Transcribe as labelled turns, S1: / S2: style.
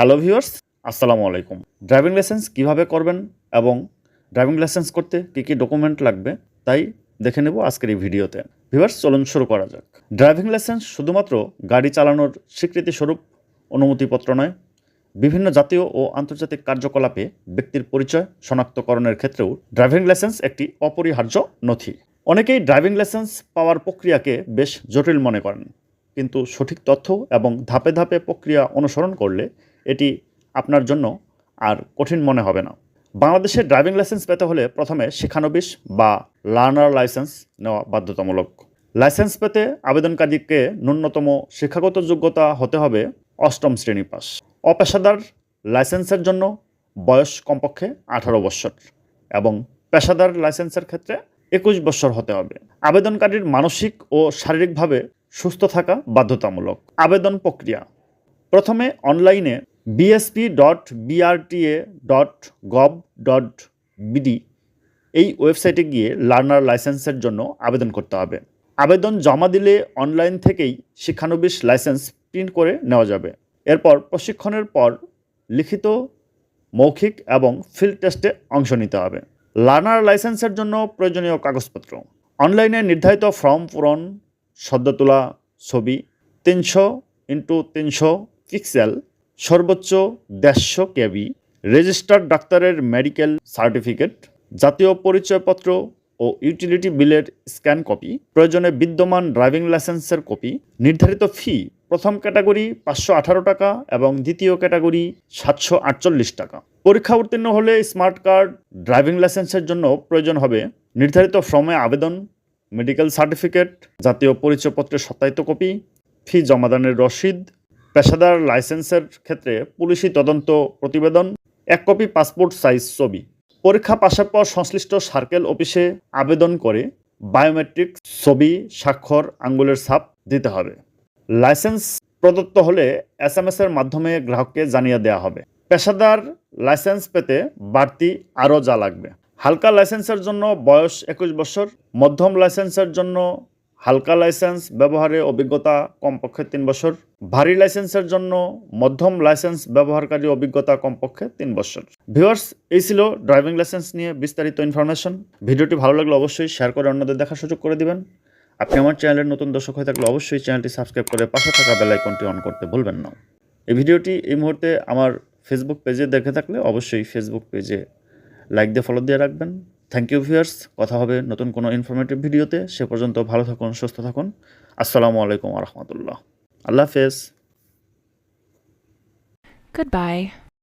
S1: Hello viewers, আসসালামু আলাইকুম। Driving licence কিভাবে করবেন এবং ড্রাইভিং লাইসেন্স করতে কী ডকুমেন্ট লাগবে তাই দেখে নেব আজকের এই ভিডিওতে। ভিউয়ার্স, চলুন শুরু করা যাক। ড্রাইভিং লাইসেন্স শুধুমাত্র গাড়ি চালানোর স্বীকৃতিস্বরূপ অনুমতিপত্র নয়, বিভিন্ন জাতীয় ও আন্তর্জাতিক কার্যকলাপে ব্যক্তির পরিচয় শনাক্তকরণের ক্ষেত্রেও ড্রাইভিং লাইসেন্স একটি অপরিহার্য নথি। অনেকেই ড্রাইভিং লাইসেন্স পাওয়ার প্রক্রিয়াকে বেশ জটিল মনে করেন, কিন্তু সঠিক তথ্য এবং ধাপে ধাপে প্রক্রিয়া অনুসরণ করলে এটি আপনার জন্য আর কঠিন মনে হবে না। বাংলাদেশে ড্রাইভিং লাইসেন্স পেতে হলে প্রথমে শিক্ষানবিশ বা লার্নার লাইসেন্স নেওয়া বাধ্যতামূলক। লাইসেন্স পেতে আবেদনকারীকে ন্যূনতম শিক্ষাগত যোগ্যতা হতে হবে 8ম শ্রেণী পাস। অপেশাদার লাইসেন্সের জন্য বয়স কমপক্ষে 18 বছর এবং পেশাদার লাইসেন্সের ক্ষেত্রে 21 বছর হতে হবে। আবেদনকারীর মানসিক ও শারীরিকভাবে সুস্থ থাকা বাধ্যতামূলক। আবেদন প্রক্রিয়া: প্রথমে অনলাইনে bsp.brta.gov.bd এই ওয়েবসাইটে গিয়ে লার্নার লাইসেন্সের জন্য আবেদন করতে হবে। আবেদন জমা দিলে অনলাইন থেকেই শিক্ষানবিশ লাইসেন্স প্রিন্ট করে নেওয়া যাবে। এরপর প্রশিক্ষণের পর লিখিত, মৌখিক এবং ফিল্ড টেস্টে অংশ নিতে হবে। লার্নার লাইসেন্সের জন্য প্রয়োজনীয় কাগজপত্র: অনলাইনে নির্ধারিত ফর্ম পূরণ, সদ্য তোলা ছবি, 300x300 পিক্সেল, সর্বোচ্চ 150 কেবি, রেজিস্টার্ড ডাক্তারের মেডিকেল সার্টিফিকেট, জাতীয় পরিচয়পত্র ও ইউটিলিটি বিলের স্ক্যান কপি, প্রয়োজনে বিদ্যমান ড্রাইভিং লাইসেন্সের কপি। নির্ধারিত ফি: প্রথম ক্যাটাগরি 518 টাকা এবং দ্বিতীয় ক্যাটাগরি 748 টাকা। পরীক্ষা উত্তীর্ণ হলে স্মার্ট কার্ড, ড্রাইভিং লাইসেন্সের জন্য প্রয়োজন হবে নির্ধারিত ফর্মে আবেদন, মেডিকেল সার্টিফিকেট, জাতীয় পরিচয়পত্রের সত্যায়িত কপি, ফি জমাদানের রসিদ। পেশাদার লাইসেন্সের ক্ষেত্রে পুলিশি তদন্ত প্রতিবেদন, 1 কপি পাসপোর্ট সাইজ ছবি। পরীক্ষা পাশের পর সংশ্লিষ্ট সার্কেল অফিসে আবেদন করে বায়োমেট্রিক ছবি, স্বাক্ষর, আঙ্গুলের ছাপ দিতে হবে। লাইসেন্স প্রদত্ত হলে SMS এর মাধ্যমে গ্রাহককে জানিয়ে দেওয়া হবে। পেশাদার লাইসেন্স পেতে বাড়তি আরও যা লাগবে: হালকা লাইসেন্সের জন্য বয়স 21 বছর, মধ্যম লাইসেন্সের জন্য হালকা লাইসেন্স ব্যবহারে অভিজ্ঞতা কমপক্ষে 3 বছর, ভারী লাইসেন্সের জন্য মধ্যম লাইসেন্স ব্যবহারকারী অভিজ্ঞতা কমপক্ষে 3 বছর। ভিউয়ার্স, এই ছিল ড্রাইভিং লাইসেন্স নিয়ে বিস্তারিত ইনফরমেশন। ভিডিওটি ভালো লাগলে অবশ্যই শেয়ার করে অন্যদের দেখার সুযোগ করে দিবেন। আপনি আমার চ্যানেলের নতুন দর্শক হয়ে থাকলে অবশ্যই চ্যানেলটি সাবস্ক্রাইব করে পাশে থাকা বেল আইকনটি অন করতে ভুলবেন না। এই ভিডিওটি এই মুহূর্তে আমার ফেসবুক পেজে দেখে থাকলে অবশ্যই ফেসবুক পেজে লাইক দিয়ে ফলো দিয়ে রাখবেন। থ্যাংক ইউ ভিউয়ার্স, কথা হবে নতুন কোনো ইনফরমেটিভ ভিডিওতে। সে পর্যন্ত ভালো থাকুন, সুস্থ থাকুন। আসসালামু আলাইকুম ওয়া রাহমাতুল্লাহ। আল্লাহ হাফেজ।
S2: Goodbye.